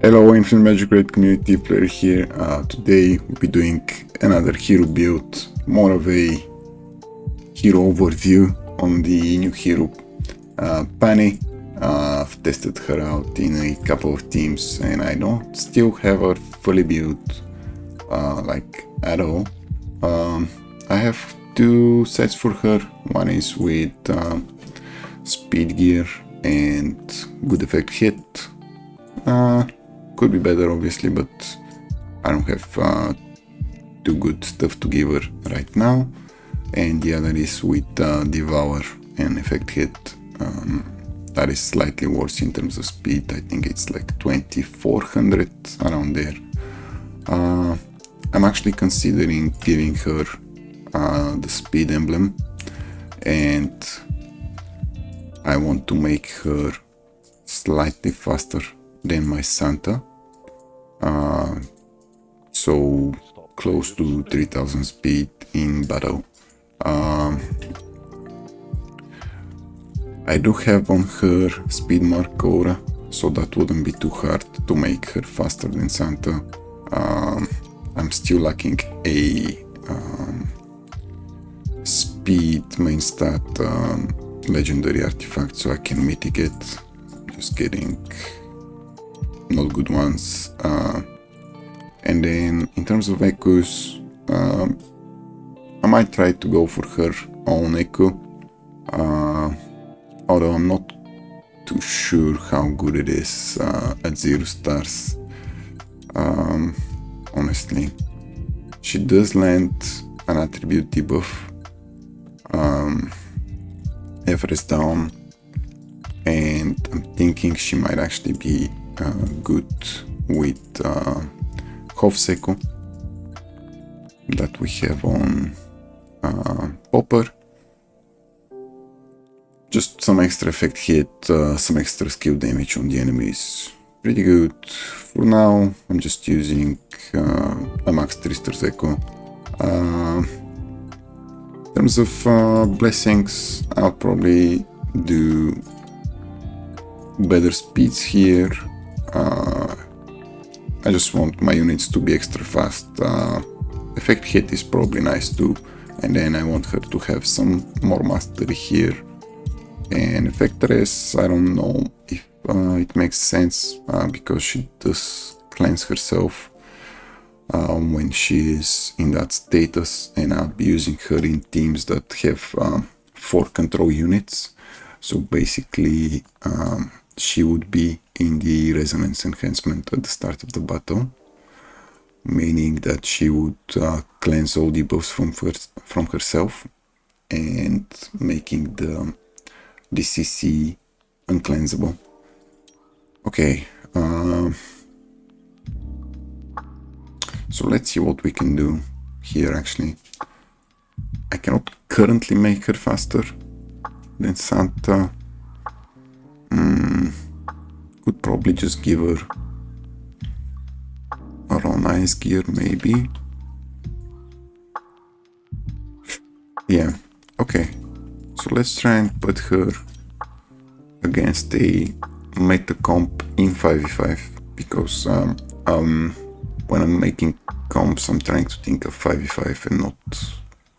Hello Infinite Magicraid community, Flaery here. Today we'll be doing another hero build, more of a hero overview on the new hero Panny. I've tested her out in a couple of teams and I don't still have her fully built like at all. I have two sets for her. One is with speed gear and good effect hit. Could be better obviously, but I don't have too good stuff to give her right now. And the other is with Devour and effect hit. That is slightly worse in terms of speed. I think it's like 2400 around there. I'm actually considering giving her the speed emblem, and I want to make her slightly faster than my Santa, so close to 3000 speed in battle. I do have on her speed mark aura, so that wouldn't be too hard to make her faster than Santa. I'm still lacking a speed main stat legendary artifact, so I can mitigate just getting not good ones. And then in terms of echoes, I might try to go for her own echo, although I'm not too sure how good it is at 0 stars. Honestly, she does land an attribute debuff, Everest down, and I'm thinking she might actually be good with Hofseko that we have on Popper. Just some extra effect hit, some extra skill damage on the enemies. Pretty good. For now, I'm just using a Max Trister's Echo. In terms of blessings, I'll probably do better speeds here. I just want my units to be extra fast. Effect hit is probably nice too, and then I want her to have some more mastery here. And effect res, I don't know if it makes sense, because she does cleanse herself when she is in that status, and I'll be using her in teams that have 4 control units. So basically she would be in the resonance enhancement at the start of the battle, meaning that she would cleanse all debuffs from herself and making the CC uncleansable. Okay, so let's see what we can do here. Actually, I cannot currently make her faster than Santa. Could probably just give her around ice gear, maybe. Yeah, okay. So let's try and put her against a meta comp in 5v5, because when I'm making comps, I'm trying to think of 5v5 and not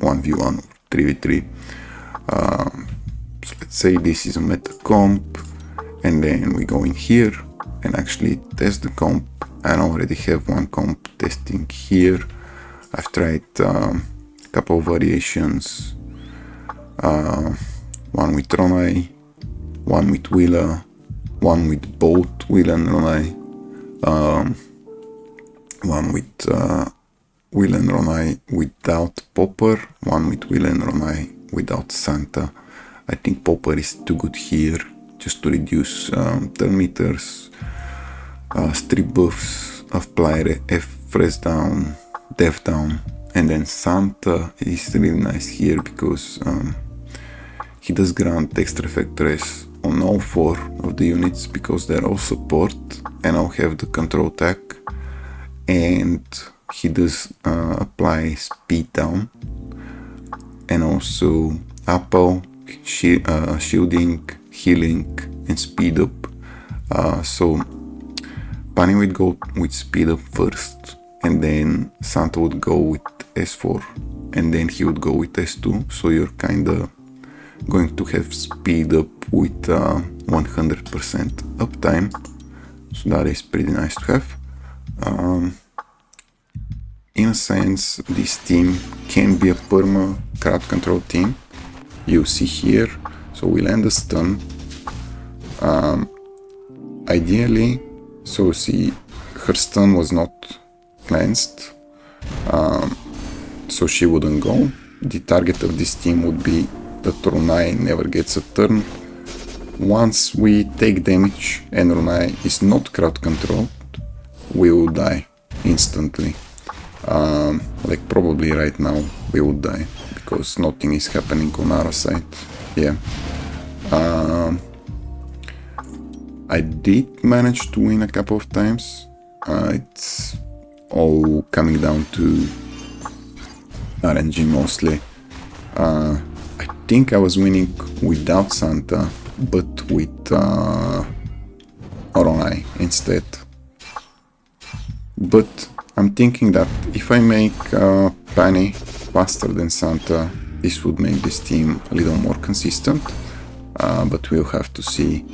1v1 or 3v3. So let's say this is a meta comp, and then we go in here and actually test the comp. I already have one comp testing here. I've tried a couple of variations, one with Ronai, one with Willa, one with both Willa and Ronai, one with Willa and Ronai without Popper, one with Willa and Ronai without Santa. I think Popper is too good here, just to reduce turn meters, strip buffs, apply F-Fresh down, Def down, and then Santa is really nice here because he does grant extra effect res on all 4 of the units because they're all support, and I'll have the control attack, and he does apply speed down and also Apple, shielding, healing, and speed up. So Panny would go with speed up first, and then Santa would go with S4, and then he would go with S2, so you're kinda going to have speed up with 100% uptime, so that is pretty nice to have. In a sense, this team can be a perma crowd control team. You see here, so we land a stun. Ideally, so see, her stun was not cleansed, so she wouldn't go. The target of this team would be that Runai never gets a turn. Once we take damage and Runai is not crowd controlled, we will die instantly. Like probably right now we would die because nothing is happening on our side. Yeah. I did manage to win a couple of times. It's all coming down to RNG mostly. I think I was winning without Santa, but with Runai instead. But I'm thinking that if I make Panny faster than Santa, this would make this team a little more consistent, but we'll have to see.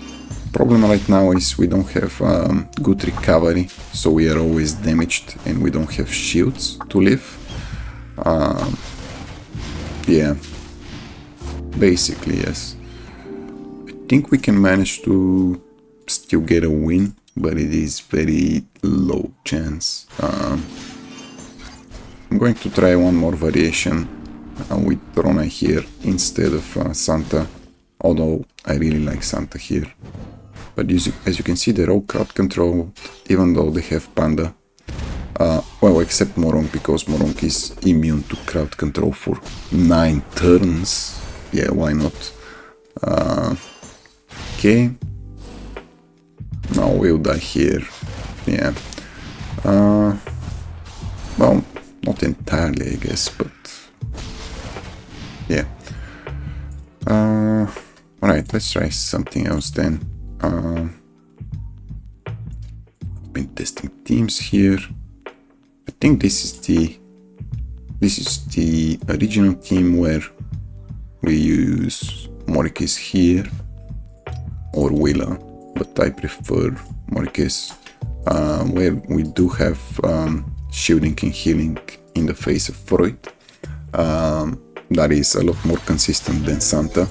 Problem right now is we don't have good recovery, so we are always damaged and we don't have shields to live. Yeah, basically yes. I think we can manage to still get a win, but it is very low chance. I'm going to try one more variation with Runai here instead of Santa, although I really like Santa here. But as you can see, they're all crowd controlled, even though they have Panda. Well, except Moronk, because Moronk is immune to crowd control for 9 turns. Yeah, why not? Okay. Now we'll die here. Yeah. Well, not entirely, I guess, but yeah. Alright, let's try something else then. I've been testing teams here. I think this is the original team where we use Morikis here or Willa, but I prefer Morikis, where we do have shielding and healing in the face of Freud. That is a lot more consistent than Santa.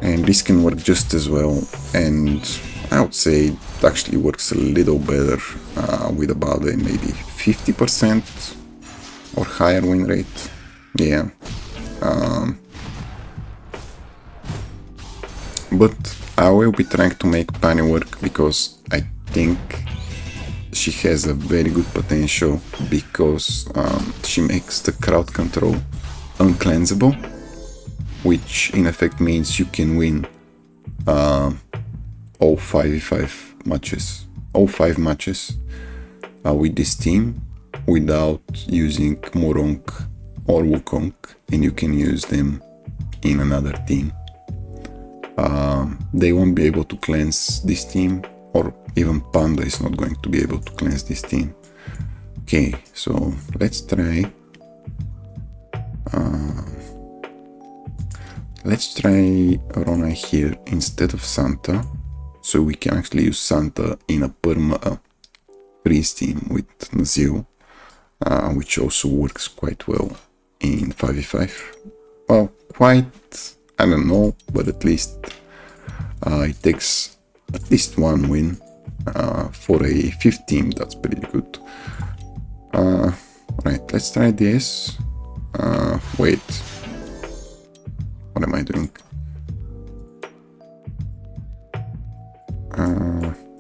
And this can work just as well, and I would say it actually works a little better with about a maybe 50% or higher win rate. Yeah. But I will be trying to make Panny work because I think she has a very good potential, because she makes the crowd control uncleansable, which in effect means you can win all 5v5 matches, all 5 matches with this team without using Moronk or Wukong, and you can use them in another team. They won't be able to cleanse this team, or even Panda is not going to be able to cleanse this team. Okay, so let's try. Let's try Runai here instead of Santa, so we can actually use Santa in a perma freeze team with Nazil, which also works quite well in 5v5. Well, quite, I don't know, but at least it takes at least one win for a 5th team. That's pretty good. Right, let's try this. Wait. What am I doing?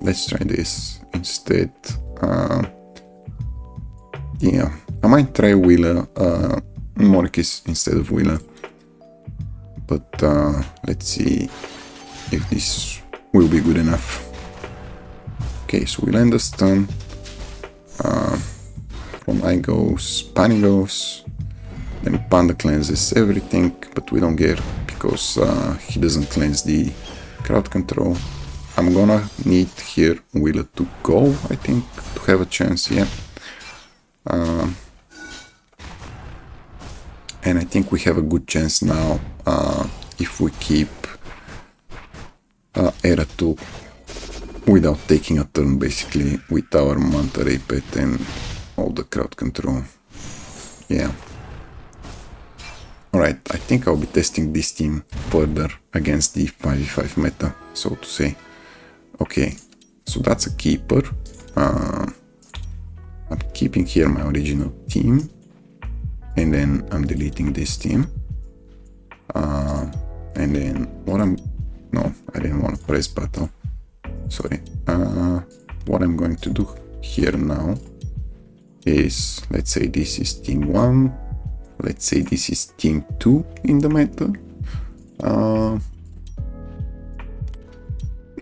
Let's try this instead. Yeah, I might try Willa, Morikis instead of Willa. But let's see if this will be good enough. Okay, so we land a stun. Runai goes, Panny goes. Then Panda cleanses everything, but we don't care because he doesn't cleanse the crowd control. I I'm gonna need here Willa to go, I think, to have a chance, yeah. And I think we have a good chance now if we keep Era 2 without taking a turn, basically, with our Manta Ray Pet and all the crowd control. Yeah. Alright, I think I'll be testing this team further against the 5v5 meta, so to say. Okay, so that's a keeper. I'm keeping here my original team, and then I'm deleting this team. And then what no, I didn't want to press battle. Sorry. What I'm going to do here now is, let's say this is team 1. Let's say this is team 2 in the meta.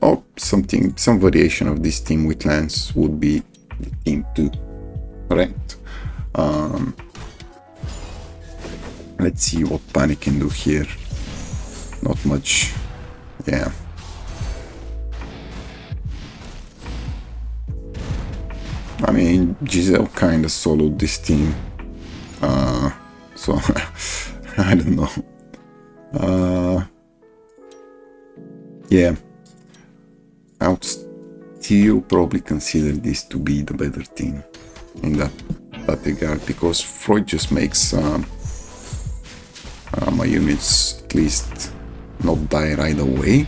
Or something, some variation of this team with Lance would be team 2, right? Let's see what Panny can do here. Not much, yeah. I mean, Giselle kinda soloed this team. So, I don't know. Yeah. I would still probably consider this to be the better team in that regard, because Freud just makes my units at least not die right away.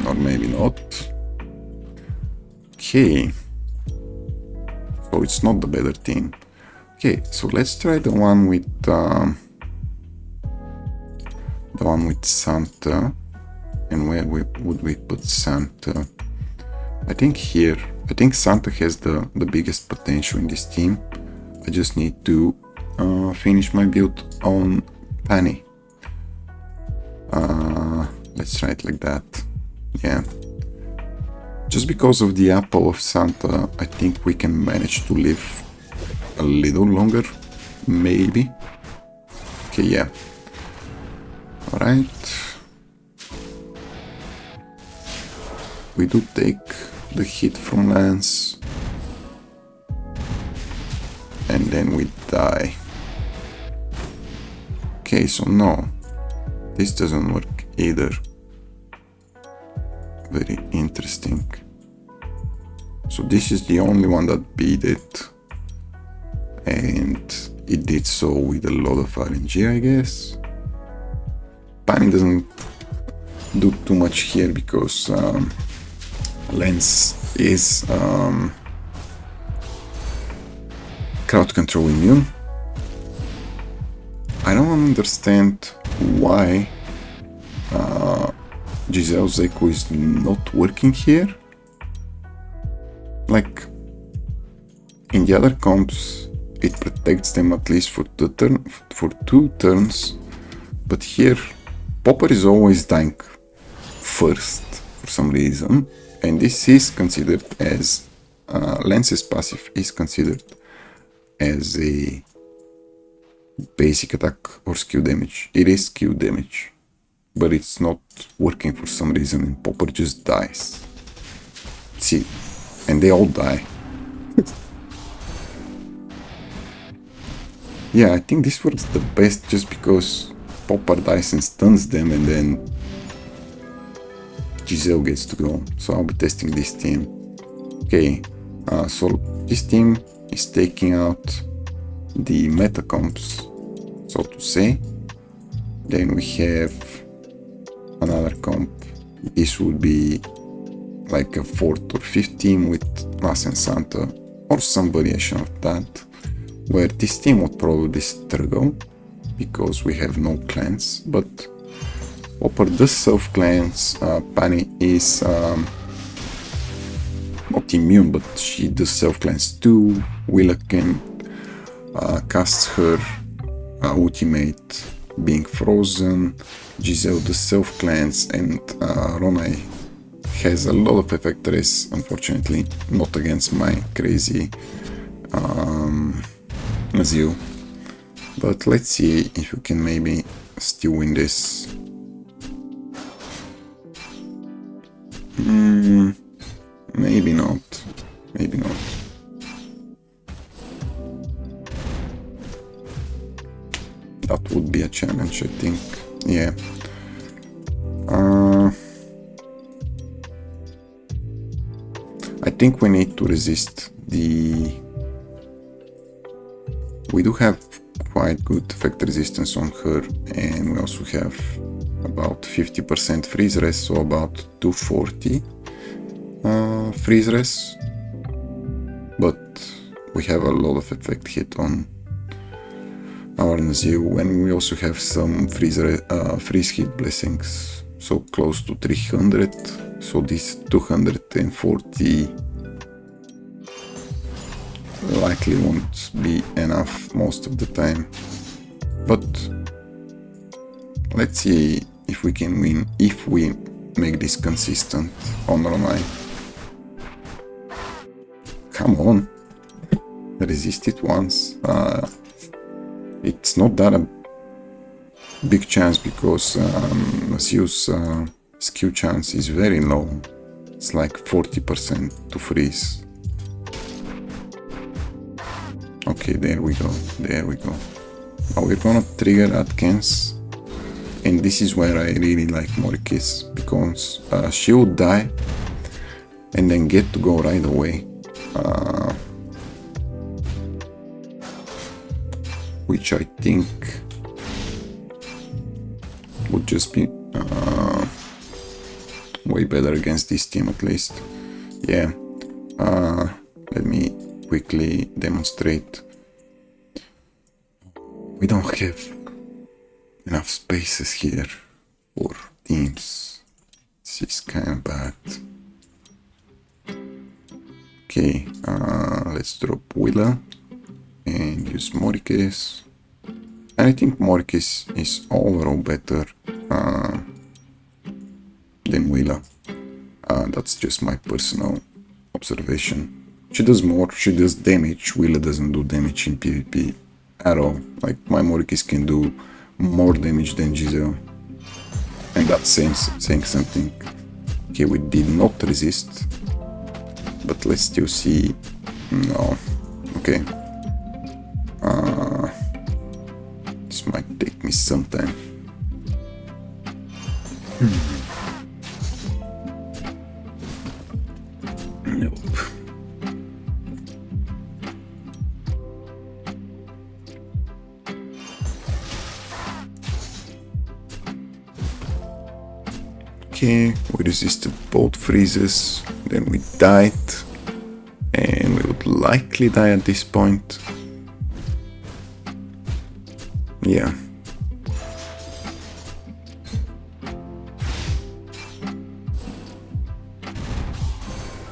Or maybe not. Okay. So it's not the better team. Okay, so let's try the one with Santa. And where would we put Santa? I think here. I think Santa has the biggest potential in this team. I just need to finish my build on Panny. Let's try it like that. Yeah. Just because of the apple of Santa, I think we can manage to live a little longer, maybe. Okay, yeah. Alright. We do take the hit from Lance. And then we die. Okay, so no. This doesn't work either. Very interesting. So this is the only one that beat it. And it did so with a lot of RNG, I guess. Panny doesn't do too much here because Lance is crowd control immune. I don't understand why Giselle's Echo is not working here. Like, in the other comps, it protects them at least for 2 turns, but here Popper is always dying first for some reason, and this is considered as Lance's passive is considered as a basic attack or skill damage. It is skill damage, but it's not working for some reason, and Popper just dies. See, and they all die. Yeah, I think this works the best just because Popper dies and stuns them, and then Giselle gets to go. So I'll be testing this team. Okay, so this team is taking out the meta comps, so to say. Then we have another comp. This would be like a 4th or 5th team with Mas and Santa, or some variation of that, where this team would probably struggle because we have no clans, but Popper does self-clans. Panny is not immune, but she does self-clans too. Willa can cast her ultimate being frozen. Giselle does self-clans, and Ronai has a lot of effect race, unfortunately, not against my crazy as you. But let's see if you can maybe still win this. Maybe not. Maybe not. That would be a challenge, I think. Yeah. I think we need to resist the... We do have quite good effect resistance on her, and we also have about 50% freeze rest, so about 240 freeze rest. But we have a lot of effect hit on our Naziu, and we also have some freeze hit blessings, so close to 300. So this 240 likely won't be enough most of the time. But let's see if we can win, if we make this consistent on online. Come on, resist it once. It's not that a big chance because Naziu's skill chance is very low. It's like 40% to freeze. Okay, there we go, there we go. Now we're gonna trigger Atkins, and this is where I really like Morikis, because she would die and then get to go right away. Which I think would just be way better against this team at least. Yeah, let me quickly demonstrate. We don't have enough spaces here for teams. This is kind of bad. Okay, let's drop Willa and use Morikis. And I think Morikis is overall better than Willa. That's just my personal observation. She does more, she does damage. Willa doesn't do damage in PvP at all. Like, my Morikis can do more damage than Giselle. And that's saying something. Okay, we did not resist. But let's still see. No. Okay. This might take me some time. Nope. Okay, we resisted both freezes, then we died, and we would likely die at this point. Yeah.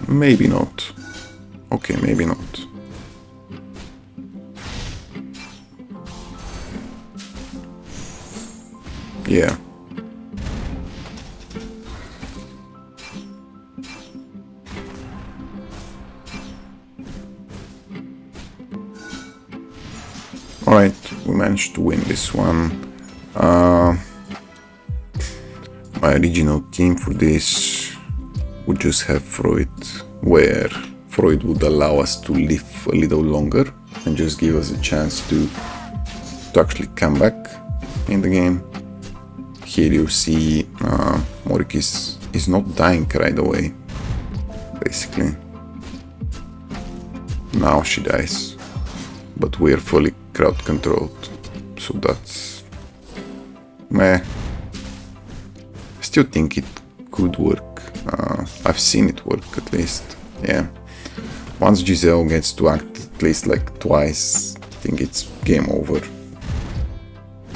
Maybe not. Okay, maybe not. Yeah. Alright, we managed to win this one. My original team for this would just have Freud, where Freud would allow us to live a little longer and just give us a chance to actually come back in the game. Here you see Morikis is not dying right away, basically. Now she dies, but we're fully crowd controlled, so that's meh. I still think it could work. I've seen it work at least. Yeah, once Giselle gets to act at least like twice, I think it's game over.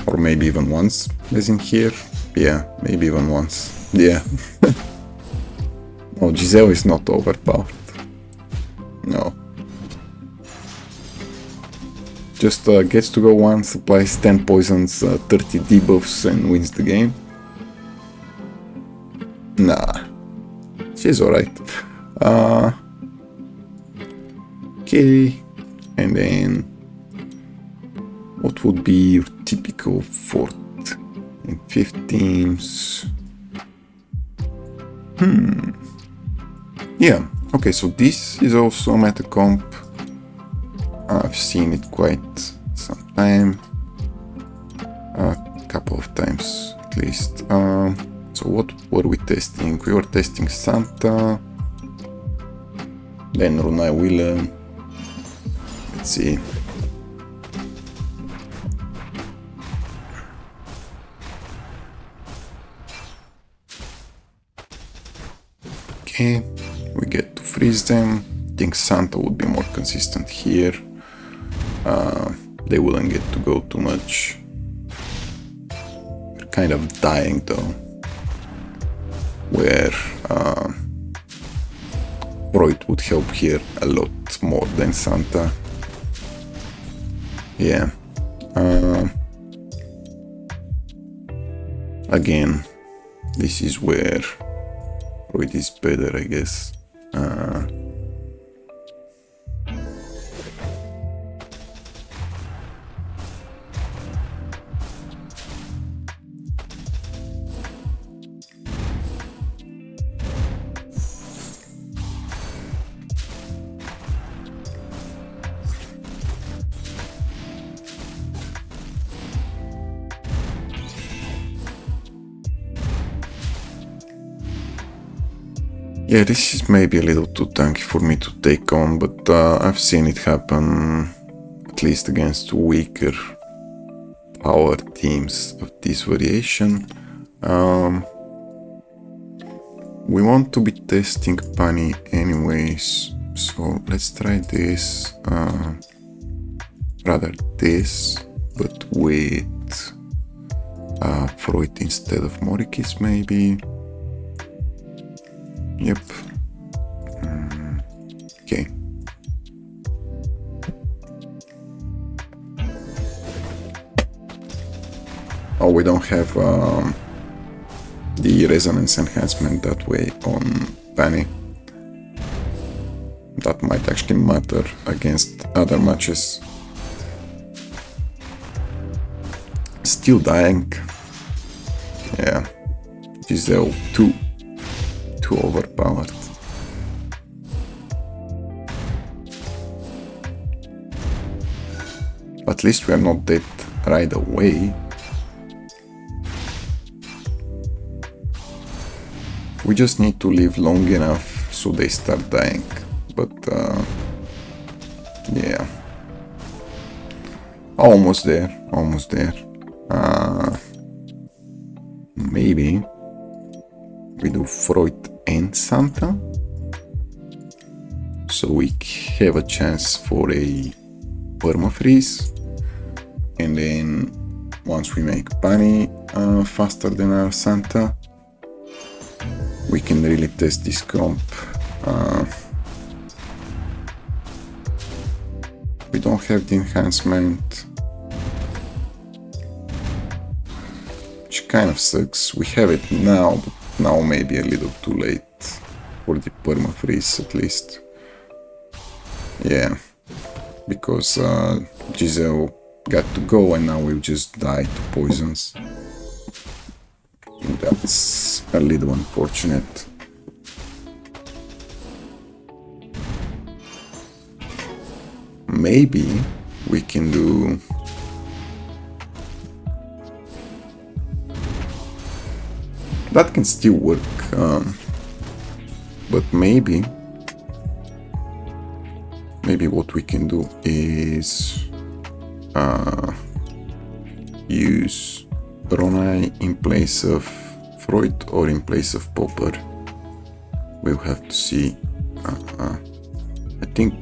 Or maybe even once, as in here. Yeah, maybe even once. Yeah. No, Giselle is not overpowered. No. Just gets to go once, applies 10 poisons, 30 debuffs, and wins the game. Nah, she's alright. Okay, and then What would be your typical 4th and 5th teams? Yeah, okay, so this is also a meta comp. I've seen it quite some time. A couple of times at least. So what were we testing? We were testing Santa, then Runai Willem. Let's see. Okay, we get to freeze them. I think Santa would be more consistent here. They wouldn't get to go too much. They're kind of dying though. Where Freud would help here a lot more than Santa. Yeah. Again, this is where Freud is better, I guess. Yeah, this is maybe a little too tanky for me to take on, but I've seen it happen at least against weaker power teams of this variation. We want to be testing Panny anyways, so let's try this, rather this, but with Freud instead of Morikis maybe. Yep. Okay. Oh, we don't have the resonance enhancement that way on Panny. That might actually matter against other matches. Still dying. Yeah. Giselle 2. Too overpowered. At least we are not dead right away. We just need to live long enough so they start dying. But yeah. Almost there. Almost there. Maybe we do Freud and Santa, so we have a chance for a permafreeze, and then once we make Panny faster than our Santa, we can really test this comp. We don't have the enhancement, which kind of sucks. We have it now, but now maybe a little too late for the permafreeze at least. Yeah, because Giselle got to go and now we've just died to poisons. That's a little unfortunate. Maybe we can do that, can still work, but maybe what we can do is use Ronai in place of Freud or in place of Popper. We'll have to see. I think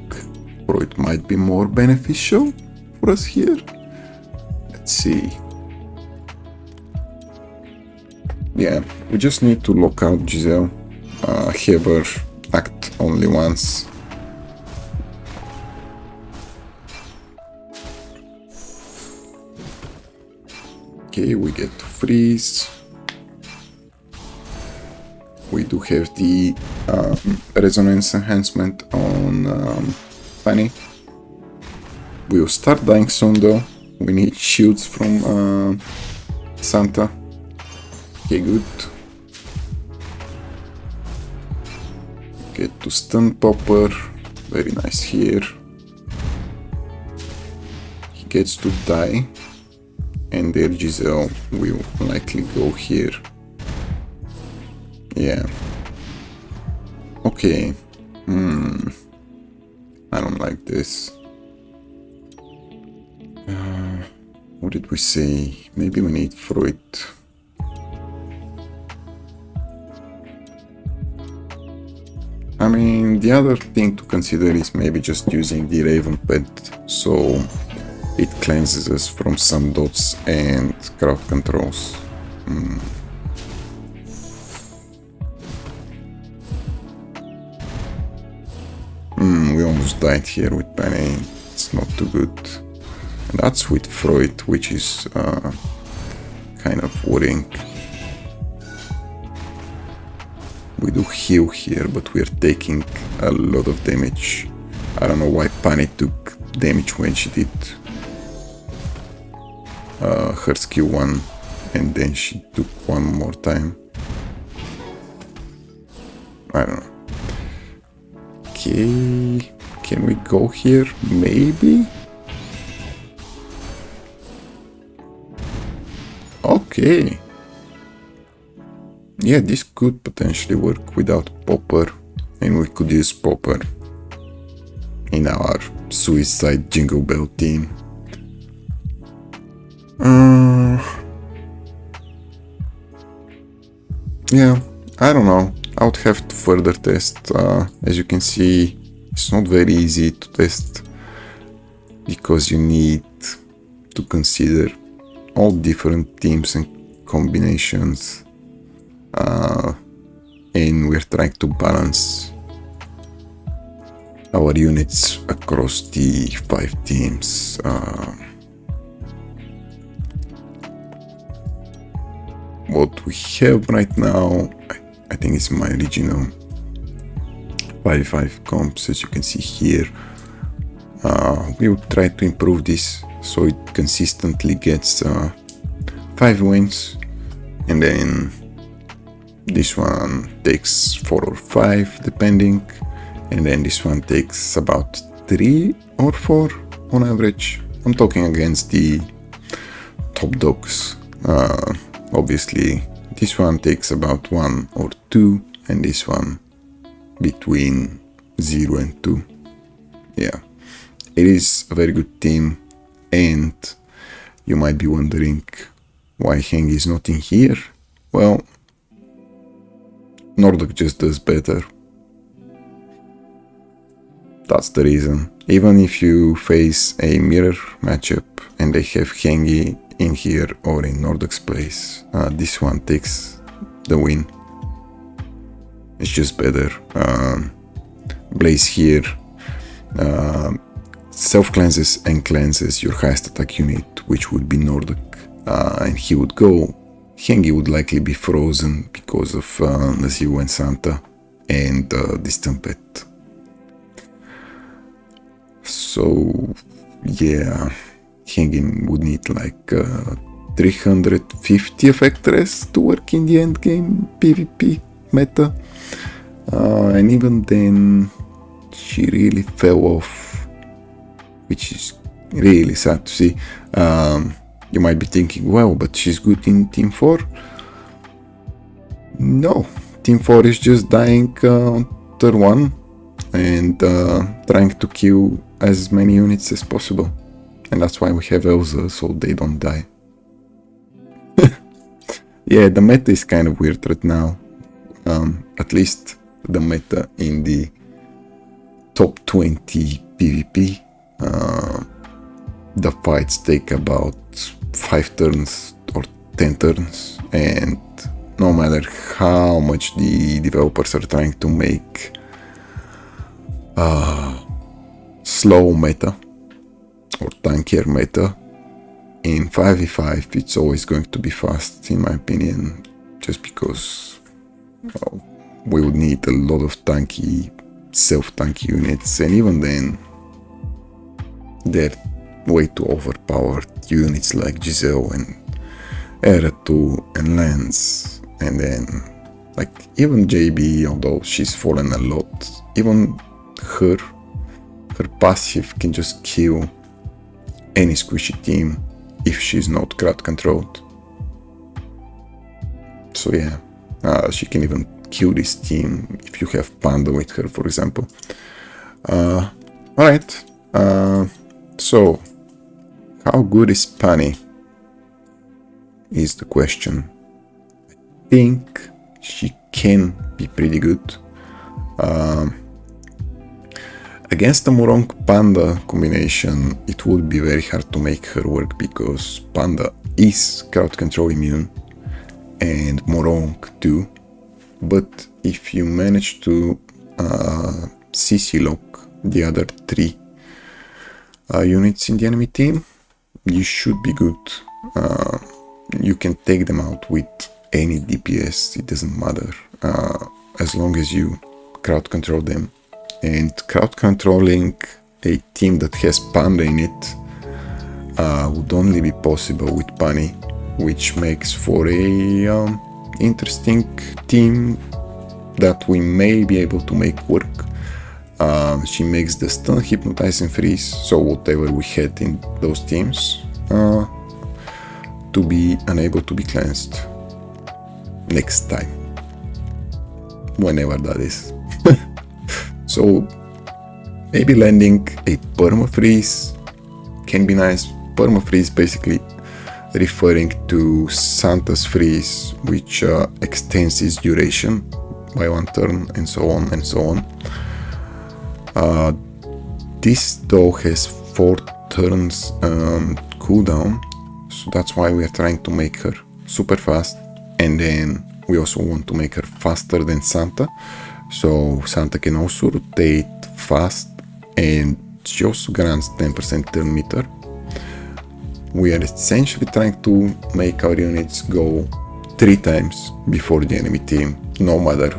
Freud might be more beneficial for us here. Let's see. Yeah, we just need to lock out Giselle, have her act only once. Okay, we get to freeze. We do have the resonance enhancement on Panny. We will start dying soon though, we need shields from Santa. Okay, good. Get to stun popper. Very nice here. He gets to die. And their Giselle will likely go here. Yeah. Okay. I don't like this. What did we say? Maybe we need Freud. I mean, the other thing to consider is maybe just using the Raven Pet, so it cleanses us from some dots and crowd controls. We almost died here with Panny. It's not too good. And that's with Freud, which is kind of worrying. We do heal here, but we're taking a lot of damage. I don't know why Panny took damage when she did her skill 1, and then she took one more time. I don't know. Okay, can we go here? Maybe? Okay. Yeah, this could potentially work without Popper, and we could use Popper in our Suicide Jingle Bell team. Yeah, I don't know. I would have to further test. As you can see, it's not very easy to test because you need to consider all different teams and combinations, and we're trying to balance our units across the 5 teams. What we have right now, I think it's my original 5-5 comps, as you can see here. We will try to improve this so it consistently gets 5 wins, and then this one takes 4 or 5 depending, and then this one takes about 3 or 4 on average. I'm talking against the top dogs. Obviously this one takes about 1 or 2, and this one between 0 and 2. Yeah, it is a very good team, and you might be wondering why Heng is not in here. Well, Nordic just does better. That's the reason. Even if you face a mirror matchup and they have Hengi in here or in Nordic's place, this one takes the win. It's just better. Blaze here self-cleanses and cleanses your highest attack unit, which would be Nordic, and he would go. Hengi would likely be frozen because of Naziu and Santa and Distant Pet. So yeah, Hengi would need like 350 effectors to work in the endgame PvP meta, and even then she really fell off, which is really sad to see. You might be thinking, well, but she's good in Team 4. No, Team 4 is just dying turn 1 and trying to kill as many units as possible. And that's why we have Elsa, so they don't die. Yeah, the meta is kind of weird right now. At least the meta in the top 20 PvP. The fights take about 5 turns or 10 turns, and no matter how much the developers are trying to make slow meta or tankier meta, in 5v5 it's always going to be fast, in my opinion, just because, well, we would need a lot of tanky, self-tanky units, and even then they're way too overpowered units like Giselle and Era2 and Lance, and then like even JB, although she's fallen a lot, even her passive can just kill any squishy team if she's not crowd controlled. So yeah, she can even kill this team if you have Panda with her, for example. Alright, so how good is Panny is the question. I think she can be pretty good. Against the Morong Panda combination, it would be very hard to make her work because Panda is crowd control immune and Morong too. But if you manage to CC lock the other 3 units in the enemy team, you should be good. You can take them out with any DPS, it doesn't matter, as long as you crowd control them. And crowd controlling a team that has Panda in it would only be possible with Panny, which makes for a interesting team that we may be able to make work. She makes the stun, hypnotize and freeze, so whatever we had in those teams to be unable to be cleansed next time, whenever that is. So maybe landing a perma freeze can be nice. Perma freeze basically referring to Santa's freeze, which extends its duration by 1 turn and so on and so on. This though has 4 turns cooldown, so that's why we are trying to make her super fast, and then we also want to make her faster than Santa, so Santa can also rotate fast, and she also grants 10% turn meter. We are essentially trying to make our units go 3 times before the enemy team, no matter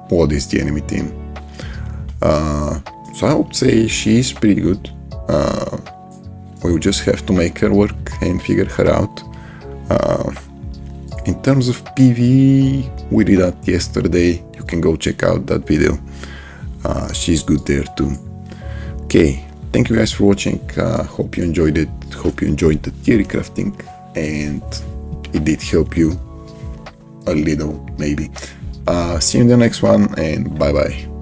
what is the enemy team. So I would say she is pretty good. We will just have to make her work and figure her out. In terms of PvE, we did that yesterday. You can go check out that video. She's good there too. Okay, thank you guys for watching. Hope you enjoyed it. Hope you enjoyed the theory crafting, and it did help you a little, maybe. See you in the next one, and bye bye.